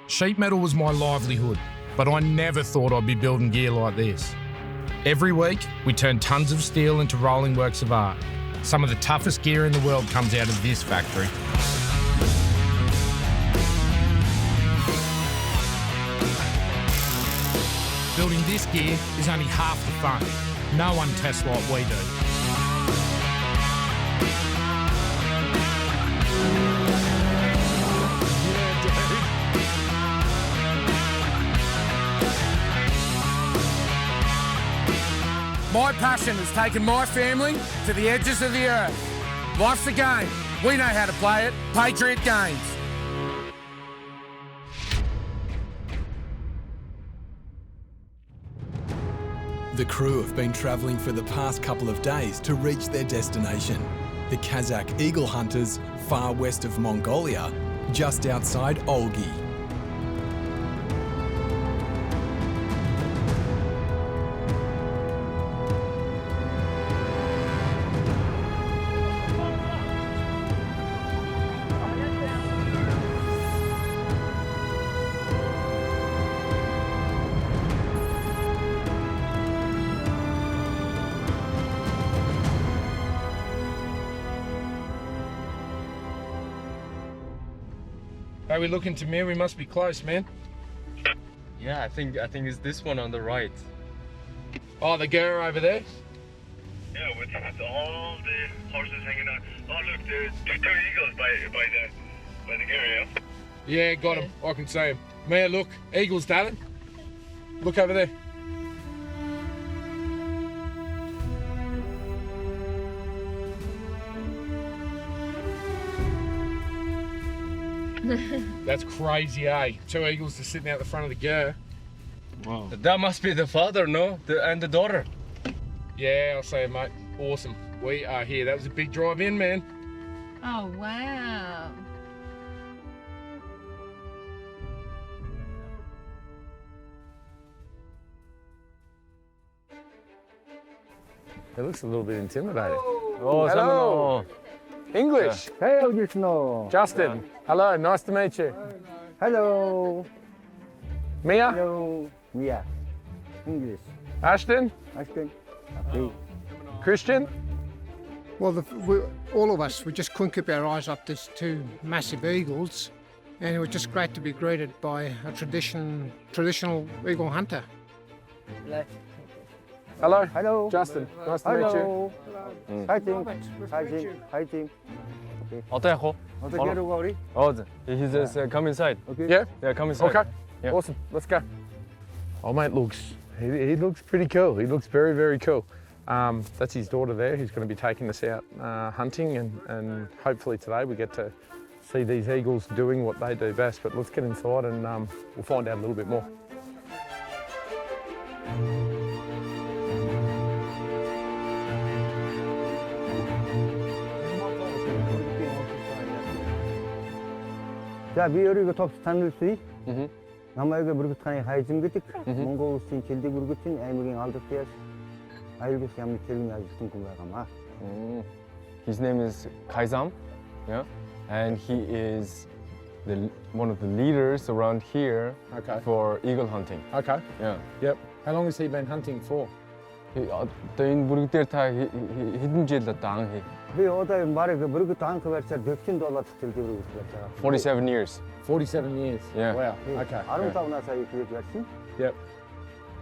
Sheet metal was my livelihood, but I never thought I'd be building gear like this. Every week, we turn tons of steel into rolling works of art. Some of the toughest gear in the world comes out of this factory. Building this gear is only half the fun. No one tests like we do. My passion has taken my family to the edges of the earth. Life's a game. We know how to play it. Patriot Games. The crew have been travelling for the past couple of days to reach their destination, the Kazakh eagle hunters far west of Mongolia, just outside Altai. Are we looking to me? We must be close, man. Yeah, I think it's this one on the right. Oh, the girl over there? Yeah, with all the horses hanging out. Oh look, there's two eagles by the area. Yeah, got him. I can see him. Mia, look, eagles, darling. Look over there. That's crazy, eh? Two eagles just sitting out the front of the ger. Wow. That must be the father, no? And the daughter. Yeah, I'll say it, mate. Awesome. We are here. That was a big drive in, man. Oh, wow. It looks a little bit intimidating. Oh, hello. English. Hey, Justin. Justin. Hello, nice to meet you. Hello. Mia? Hello. Mia. English. Ashton? Ashton. Okay. Christian? Well, all of us, we just couldn't keep our eyes up these two massive eagles, and it was just great to be greeted by a traditional eagle hunter. Hello. Hello. Justin, nice to meet you. Fighting. 어때, 호? 어떻게 하러 가 우리? He says come inside. Okay. Yeah? Yeah, come inside. Okay. Yeah. Awesome. Let's go. Old mate looks, he looks pretty cool. He looks very, very cool. That's his daughter there who's going to be taking us out hunting, and hopefully today we get to see these eagles doing what they do best. But let's get inside and we'll find out a little bit more. За би өөрийгөө товч танилцъя. Намайг бүргэтгэний хайзан гэдэг. Монгол улсын чилдэг бүргэтгэн аймгийн алдартай аюулгүй ямны тэргийн ажилтан хүн байгаамаа. His name is Kaizam, yeah, and he is one of the leaders around here for eagle hunting. Okay. Yeah. Yep. How long has he been hunting for? Одоо энэ бүрэг дээр та хэдэн жил одоо анх Би одоо марыг бүргэт анх барьсаар 47 цэцэл бүргэт барьсаа. 47 years. 47 years. Yeah. Wow. Okay. 15 насаа ихлэж барьсан. Yep.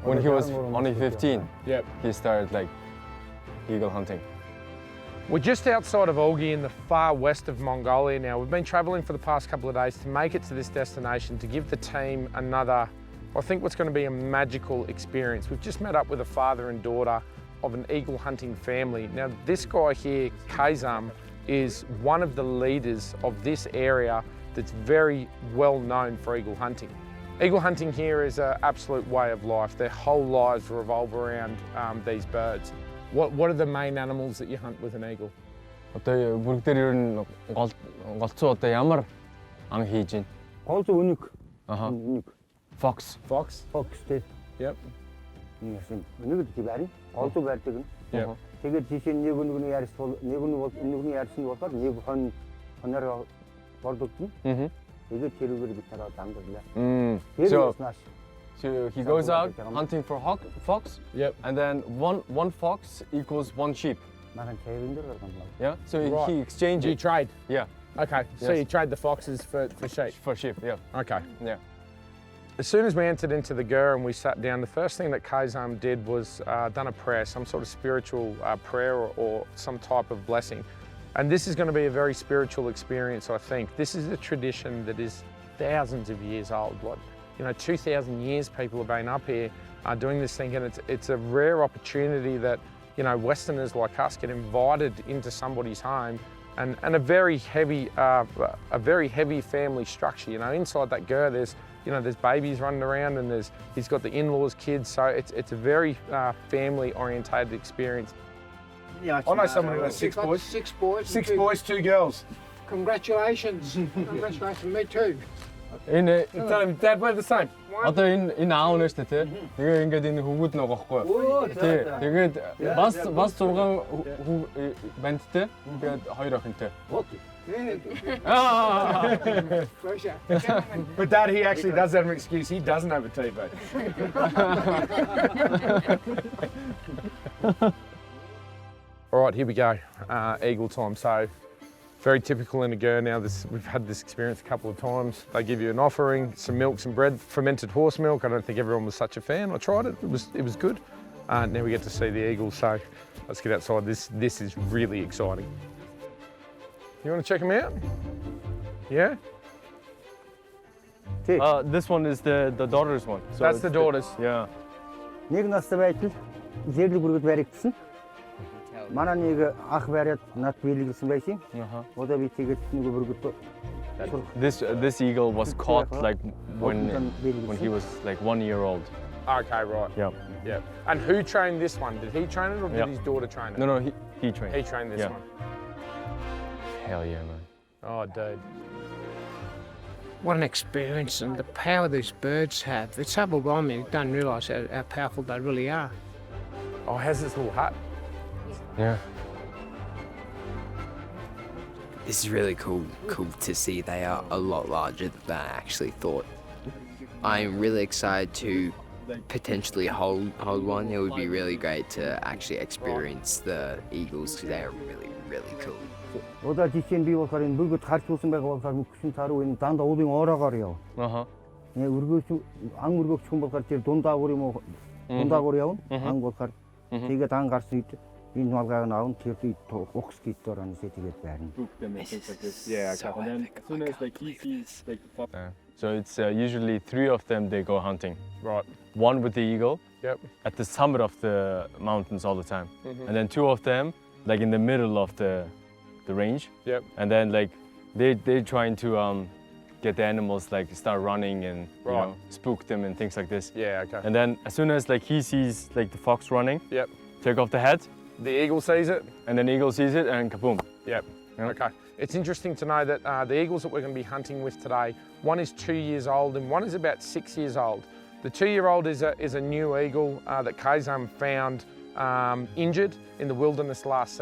When he was only 15, Yep. he started like eagle hunting. We're just outside of Altai in the far west of Mongolia now. We've been travelling for the past couple of days to make it to this destination to give the team another, I think what's going to be a magical experience. We've just met up with a father and daughter of an eagle hunting family. Now this guy here, Kaizam, is one of the leaders of this area that's very well known for eagle hunting. Eagle hunting here is an absolute way of life. Their whole lives revolve around these birds. What are the main animals that you hunt with an eagle? Одоо бүрэг дээр ер нь голцоо одоо ямар ан хийж байна? Голцоо өнөг. Өнөг. Fox. Fox? Fox тий. Yep. Өнөг гэдэг байна. Голцоо барьдаг нь. Yep. Тэгээд жишээ нь нэг өнөгний ярьсан бол нэг өнөгний ярьсан болохоор нэг хоноор бордогдно. 이거 재료를 비타라 당근이야. So, 예를 so he goes out hunting for fox. Yep. And then one fox equals one sheep. 나는 재료인들 그런 거. Yeah. So Right. he exchanges. You trade? Yeah. Okay, so Yes. you trade the foxes for sheep? For sheep. Yeah. Okay. Yeah. As soon as we entered into the ger and we sat down, the first thing that Kaizam did was done a prayer, some sort of spiritual prayer or some type of blessing. And this is going to be a very spiritual experience, I think. This is a tradition that is thousands of years old. Like, 2,000 years people have been up here doing this thing, and it's a rare opportunity that, Westerners like us get invited into somebody's home, and a very heavy family structure. Inside that ger, there's babies running around, and he's got the in-laws, kids, so it's a very family-orientated experience. I know someone who has six boys. Six boys. Six boys, 2 girls. Congratulations. Congratulations, me too. Tell him, Dad, we're the same. Одоо энэ аав нь шүү дээ. Тэгээ ингээд энэ хөвгүүд нэг байхгүй. Тий. Тэгээд бас 6 бандтай. Тэгээд 2 охинтой. But Dad, he actually does have an excuse. He doesn't have a TV. All right, here we go. Eagle time. So, very typical in a ger now. We've had this experience a couple of times. They give you an offering, some milk, some bread, fermented horse milk. I don't think everyone was such a fan. I tried it. It was good. Now we get to see the eagle. So, let's get outside. This is really exciting. You want to check them out? Yeah. This one is the daughter's one. So That's the daughter's. Yeah. Нэг настай байтал зэрлэг бүргэд баригдсан. Манай нэг ах бариад над биелгэлсэн байсан. Одоо би тэгээд нэг бүргэд. This eagle was caught like when he was like 1 year old. Okay, right. Yeah. And who trained this one? Did he train it or did his daughter train it? No, he trained. He trained this one. Hell yeah, man. Oh, dude. What an experience, and the power these birds have. It's overwhelming. You don't realise how powerful they really are. Oh, it has this little hut. Yeah. This is really cool to see. They are a lot larger than I actually thought. I'm really excited to potentially hold one. It would be really great to actually experience the eagles because they are really cool. Одоо жишээ нь би болохоор энэ бүргэд гарч uuсан байгаа болохоор мөксөн царуу энэ дандаа уулын ороогоор яв. Өргөөч ан өргөөч хүн болохоор тэр дундаагуур юм уу дундаагуур явна. Ан болохоор тэгээд ан гарсан үед энэ малгайг нь авна тэр укс гитээр анасээ тэгээд байрна. Yeah, and then as soon as like he sees like the fox. So it's usually 3 of them they go hunting. Right. One with the eagle. Yep. At the summit of the mountains all the time. And then 2 of them like in the middle of the range. Yep. And then like they're trying to get the animals like start running and spook them and things like this. Yeah, okay. And then as soon as like he sees like the fox running, Yep. take off the head. The eagle sees it. And then eagle sees it and kaboom. Yep. Okay. It's interesting to know that the eagles that we're going to be hunting with today, one is 2 years old and one is about 6 years old. The 2-year-old is a new eagle that Kaizam found injured in the wilderness last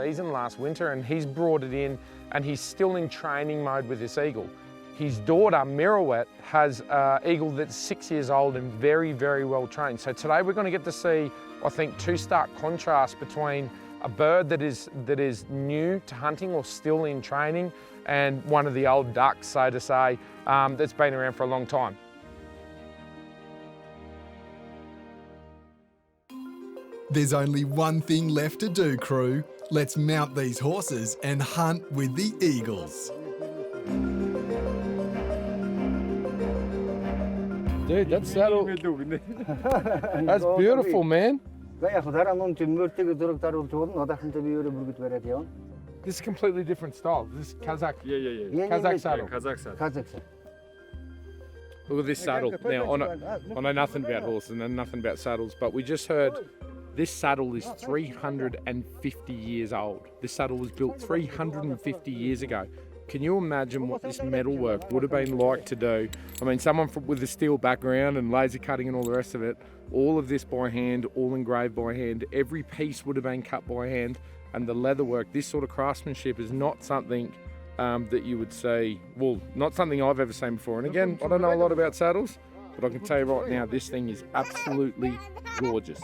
winter, and he's brought it in and he's still in training mode with this eagle. His daughter, Mirawet, has an eagle that's 6 years old and very, very well trained. So today we're going to get to see, I think, 2 stark contrasts between a bird that is new to hunting or still in training and one of the old ducks, so to say, that's been around for a long time. There's only one thing left to do, crew. Let's mount these horses and hunt with the eagles. Dude, that's saddle. That's beautiful, man. This is a completely different style. This is Kazakh. Yeah. Kazakh saddle. Kazakh. Look at this saddle. Now, I know nothing about horses and nothing about saddles, but we just heard this saddle is 350 years old. This saddle was built 350 years ago. Can you imagine what this metalwork would have been like to do? I mean, someone with a steel background and laser cutting and all the rest of it, all of this by hand, all engraved by hand, every piece would have been cut by hand, and the leatherwork, this sort of craftsmanship is not something that you would see, well, not something I've ever seen before. And again, I don't know a lot about saddles, but I can tell you right now, this thing is absolutely gorgeous.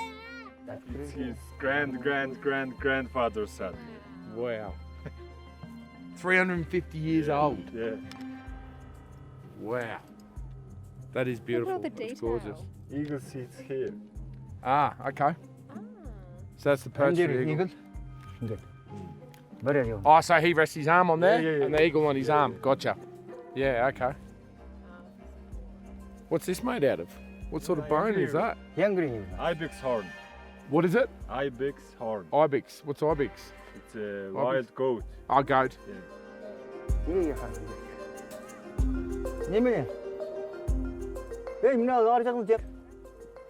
It's his grandfather's saddle. Wow. 350 years old. Yeah. Wow. That is beautiful. Look at all the It's gorgeous. Eagle sits here. Ah, okay. So that's the perch eagle. Oh, so he rests his arm on there Yeah. and the eagle on his arm. Gotcha. Yeah, okay. What's this made out of? What sort of bone is that? Ibex horn. What is it? Ibex horn. Ibex. What's ibex? It's a wild goat. Oh, goat.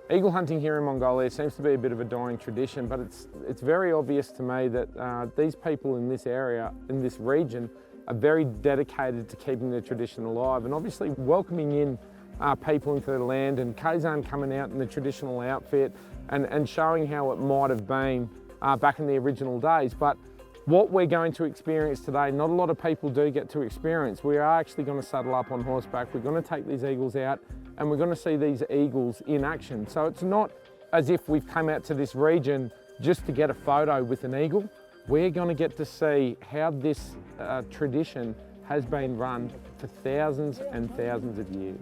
Eagle hunting here in Mongolia seems to be a bit of a dying tradition, but it's very obvious to me that these people in this area, in this region, are very dedicated to keeping the tradition alive and obviously welcoming in people into the land, and Kazan coming out in the traditional outfit and showing how it might have been back in the original days. But what we're going to experience today, not a lot of people do get to experience. We are actually going to saddle up on horseback. We're going to take these eagles out and we're going to see these eagles in action. So it's not as if we've come out to this region just to get a photo with an eagle. We're going to get to see how this tradition has been run for thousands and thousands of years.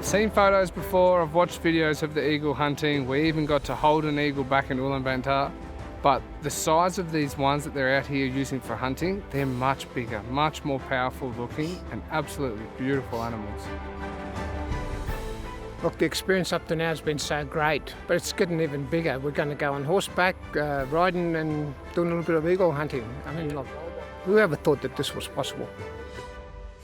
Seen photos before, I've watched videos of the eagle hunting. We even got to hold an eagle back in Ulaanbaatar. But the size of these ones that they're out here using for hunting, they're much bigger, much more powerful looking and absolutely beautiful animals. Look, the experience up to now has been so great, but it's getting even bigger. We're going to go on horseback, riding and doing a little bit of eagle hunting. I mean, look, whoever thought that this was possible?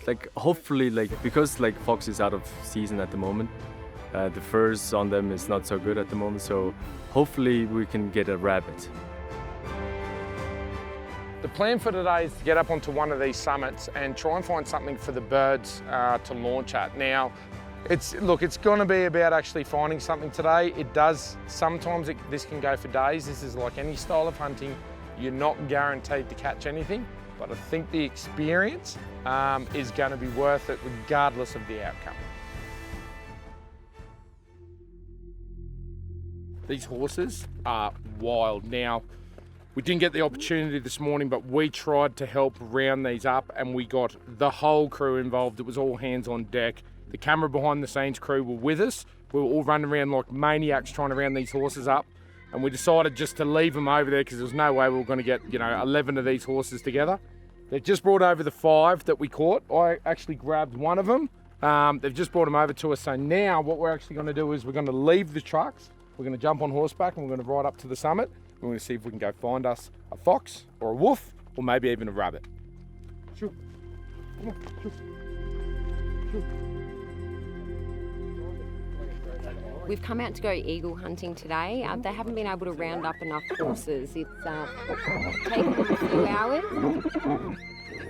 Like hopefully, because fox is out of season at the moment, the furs on them is not so good at the moment, so hopefully we can get a rabbit. The plan for today is to get up onto one of these summits and try and find something for the birds to launch at. Now, it's going to be about actually finding something today. It does, sometimes this can go for days. This is like any style of hunting. You're not guaranteed to catch anything, but I think the experience is going to be worth it regardless of the outcome. These horses are wild. Now, we didn't get the opportunity this morning, but we tried to help round these up and we got the whole crew involved. It was all hands on deck. The camera behind the scenes crew were with us. We were all running around like maniacs trying to round these horses up. And we decided just to leave them over there because there was no way we were going to get, 11 of these horses together. They've just brought over the 5 that we caught. I actually grabbed one of them. They've just brought them over to us. So now what we're actually going to do is we're going to leave the trucks. We're going to jump on horseback and we're going to ride up to the summit. We're going to see if we can go find us a fox or a wolf or maybe even a rabbit. Sure. Come on, sure. Sure. We've come out to go eagle hunting today. They haven't been able to round up enough horses. It's taken them a few hours.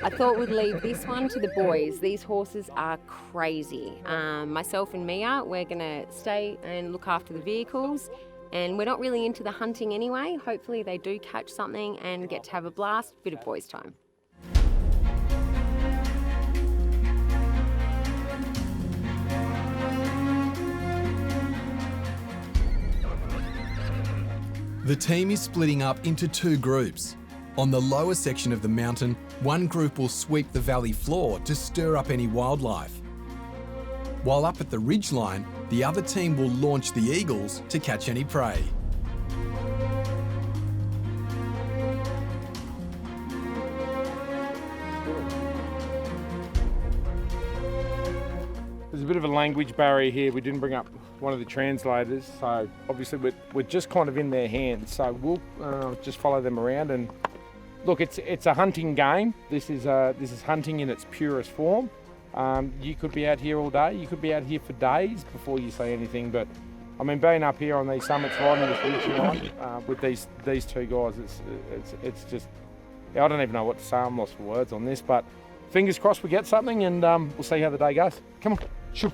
I thought we'd leave this one to the boys. These horses are crazy. Myself and Mia, we're gonna stay and look after the vehicles, and we're not really into the hunting anyway. Hopefully they do catch something and get to have a blast, bit of boys' time. The team is splitting up into two groups. On the lower section of the mountain, one group will sweep the valley floor to stir up any wildlife. While up at the ridgeline, the other team will launch the eagles to catch any prey. There's a bit of a language barrier here. We didn't bring up one of the translators, so obviously we're just kind of in their hands. So we'll just follow them around and look. It's a hunting game. This is hunting in its purest form. You could be out here all day. You could be out here for days before you say anything. But I mean, being up here on these summits, riding this ridge line with these two guys, it's just, I don't even know what to say. I'm lost for words on this, but fingers crossed we get something, and we'll see how the day goes. Come on, shoot.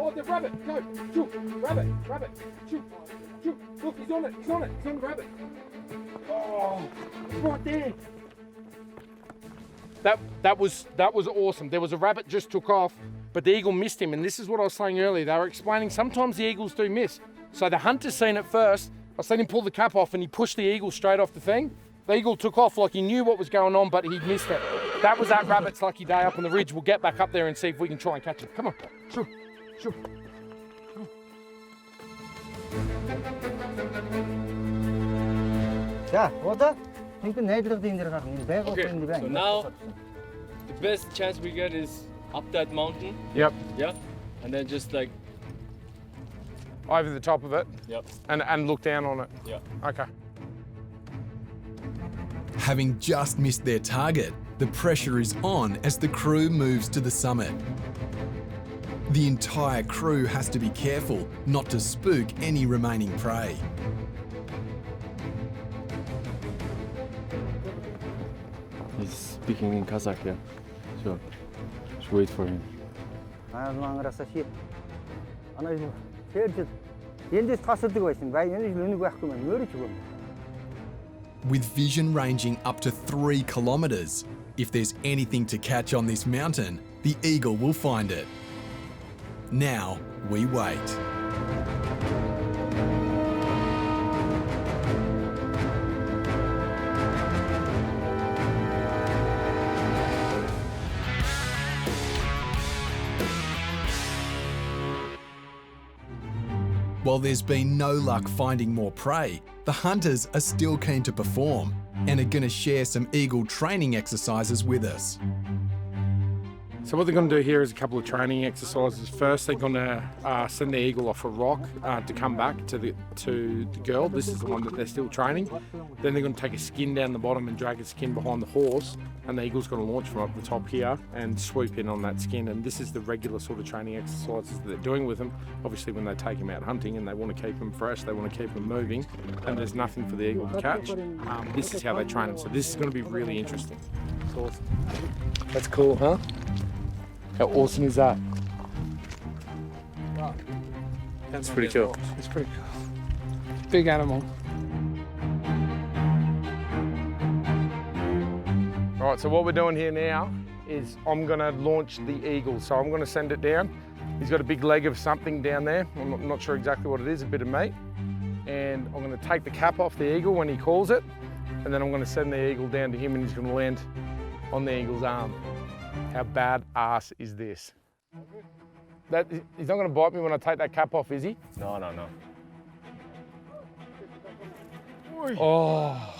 Oh, the rabbit! Go! Shoot! Rabbit! Rabbit! Shoot! Shoot! Look, he's on it! He's on it! He's on the rabbit! Oh, right there! That was awesome. There was a rabbit just took off, but the eagle missed him. And this is what I was saying earlier. They were explaining sometimes the eagles do miss. So the hunter's seen it first. I seen him pull the cap off and he pushed the eagle straight off the thing. The eagle took off like he knew what was going on, but he missed it. That was that rabbit's lucky day up on the ridge. We'll get back up there and see if we can try and catch it. Come on, shoot, shoot. 자, water. Okay, so now the best chance we get is up that mountain. Yep. Yeah. And then just like over the top of it. Yep. And look down on it. Yeah. Okay. Having just missed their target, the pressure is on as the crew moves to the summit. The entire crew has to be careful not to spook any remaining prey. He's speaking in Kazakh, yeah. So just wait for him. With vision ranging up to 3 kilometres, if there's anything to catch on this mountain, the eagle will find it. Now we wait. While there's been no luck finding more prey, the hunters are still keen to perform and are going to share some eagle training exercises with us. So what they're going to do here is a couple of training exercises. First, they're going to send the eagle off a rock to come back to the girl. This is the one that they're still training. Then they're going to take a skin down the bottom and drag a skin behind the horse, and the eagle's going to launch from up the top here and swoop in on that skin. And this is the regular sort of training exercises that they're doing with them. Obviously, when they take him out hunting and they want to keep him fresh, they want to keep him moving, and there's nothing for the eagle to catch. This is how they train them. So this is going to be really interesting. That's awesome. That's cool, huh? How awesome is that? That's pretty cool. It's pretty cool. Big animal. All right, so what we're doing here now is I'm gonna launch the eagle. So I'm gonna send it down. He's got a big leg of something down there. I'm not sure exactly what it is, a bit of meat. And I'm gonna take the cap off the eagle when he calls it. And then I'm gonna send the eagle down to him and he's gonna land on the eagle's arm. How badass is this? He's not going to bite me when I take that cap off, is he? No, no, no. Oh,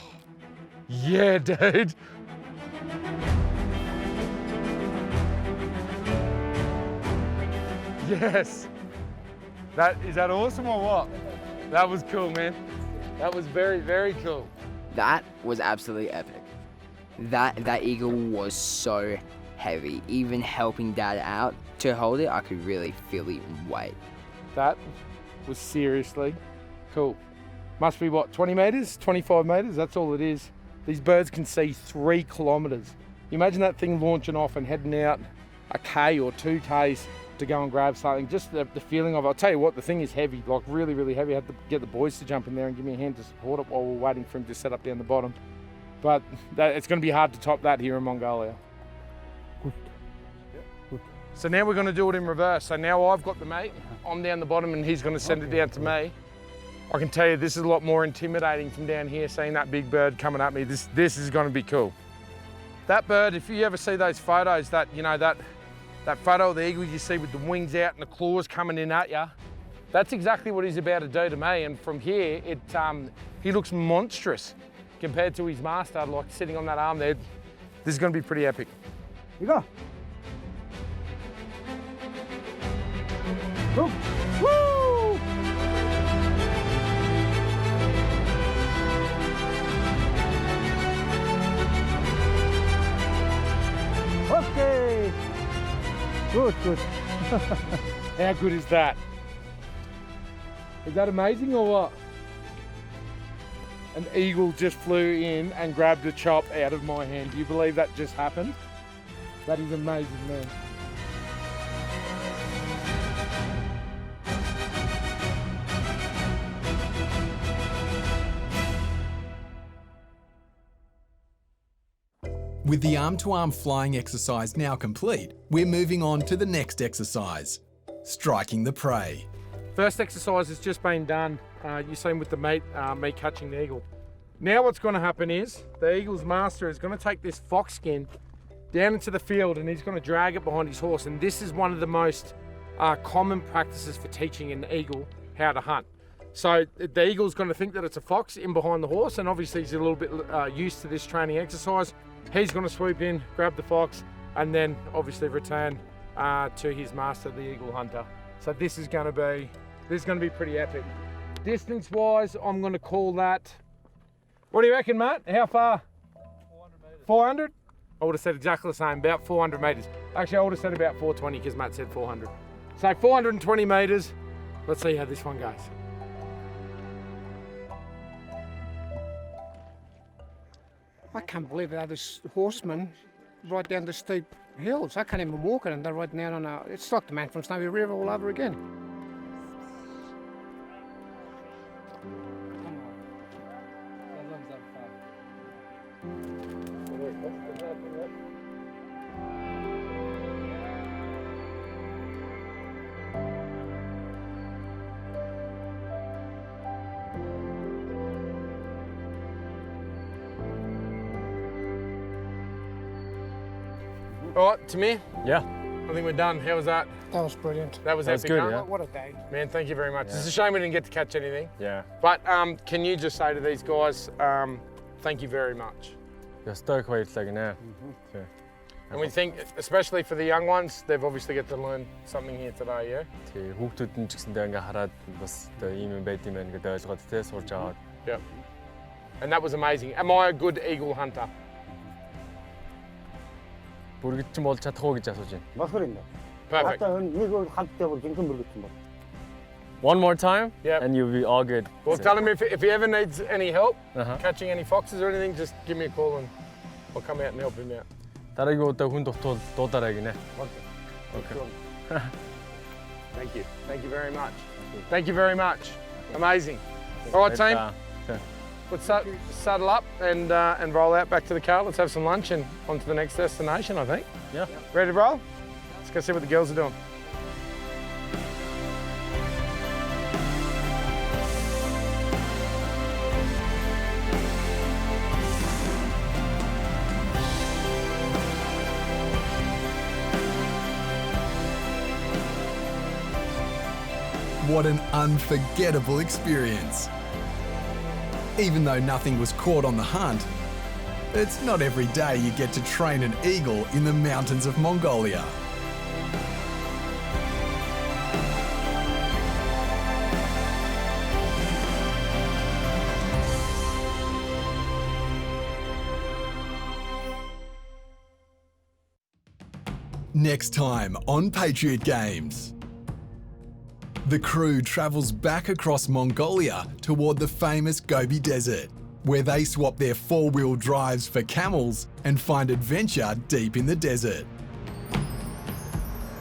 yeah, dude. Yes. Is that awesome or what? That was cool, man. That was very, very cool. That was absolutely epic. That eagle was so heavy. Even helping Dad out to hold it, I could really feel the weight. That was seriously cool. Must be what, 20 metres, 25 metres? That's all it is. These birds can see 3 kilometres. You imagine that thing launching off and heading out a K or 2 Ks to go and grab something. Just the feeling of it. I'll tell you what, the thing is heavy, like really, really heavy. I had to get the boys to jump in there and give me a hand to support it while we're waiting for him to set up down the bottom. But it's going to be hard to top that here in Mongolia. So now we're going to do it in reverse. So now I've got the mate, I'm down the bottom and he's going to send it down to me. I can tell you this is a lot more intimidating from down here, seeing that big bird coming at me. This is going to be cool. That bird, if you ever see those photos, that photo of the eagle you see with the wings out and the claws coming in at you, that's exactly what he's about to do to me. And from here, he looks monstrous compared to his master, like sitting on that arm there. This is going to be pretty epic. You go. Go. Woo! Okay. Good. How good is that? Is that amazing or what? An eagle just flew in and grabbed a chop out of my hand. Do you believe that just happened? That is amazing, man. With the arm-to-arm flying exercise now complete, we're moving on to the next exercise, striking the prey. First exercise has just been done. You've seen with the mate, me catching the eagle. Now what's going to happen is the eagle's master is going to take this fox skin down into the field and he's going to drag it behind his horse. And this is one of the most common practices for teaching an eagle how to hunt. So the eagle's going to think that it's a fox in behind the horse, and obviously he's a little bit used to this training exercise. He's going to swoop in, grab the fox, and then obviously return to his master, the eagle hunter. So this is going to be pretty epic. Distance-wise, I'm going to call that. What do you reckon, Matt? How far? 400 metres. 400? I would have said exactly the same, about 400 metres. Actually, I would have said about 420 because Matt said 400. So 420 metres. Let's see how this one goes. I can't believe how this horseman right down the steep hills. I can't even walk it, and they're right down on a. It's like the man from Snowy River all over again. All right, Tamir? Yeah. I think we're done. How was that? That was brilliant. That was That was epic, good, huh? yeah. What a day. Man, thank you very much. Yeah. It's a shame we didn't get to catch anything. Yeah. But can you just say to these guys, thank you very much. Ёстой их баярлалаа гинэ. And we think, especially for the young ones, they've obviously got to learn something here today, yeah? Тий, хүүхдүүд нь ч гэсэндээ ингээ хараад бас одоо ийм юм байд юм байна гэдэг ойлгоод тий сурж аваад. Yep. And that was amazing. Am I a good eagle hunter? Бүргэдчин болж чадах уу гэж асууж байна. Босгор юм. Perfect. Одоо нэг хамттай бол жинхэнэ бүргэдсэн бол. One more time, Yep. and you'll be all good. Well, tell him if he ever needs any help Uh-huh. catching any foxes or anything, just give me a call and I'll come out and help him out. Дараагийн удаа хүн дутвал дуудаарай гинэ. Okay. Thank you. Thank you very much. Thank you very much. Amazing. All right, team. Let's saddle up and roll out back to the car. Let's have some lunch and on to the next destination, I think. Yeah. Ready to roll? Let's go see what the girls are doing. What an unforgettable experience. Even though nothing was caught on the hunt, it's not every day you get to train an eagle in the mountains of Mongolia. Next time on Patriot Games. The crew travels back across Mongolia toward the famous Gobi Desert, where they swap their four-wheel drives for camels and find adventure deep in the desert.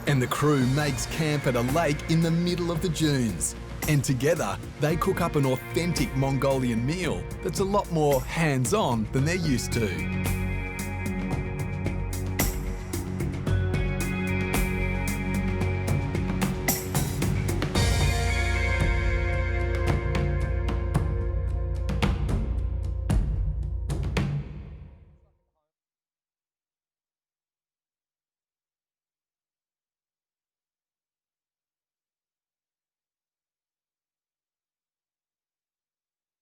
And the crew makes camp at a lake in the middle of the dunes. And together, they cook up an authentic Mongolian meal that's a lot more hands-on than they're used to.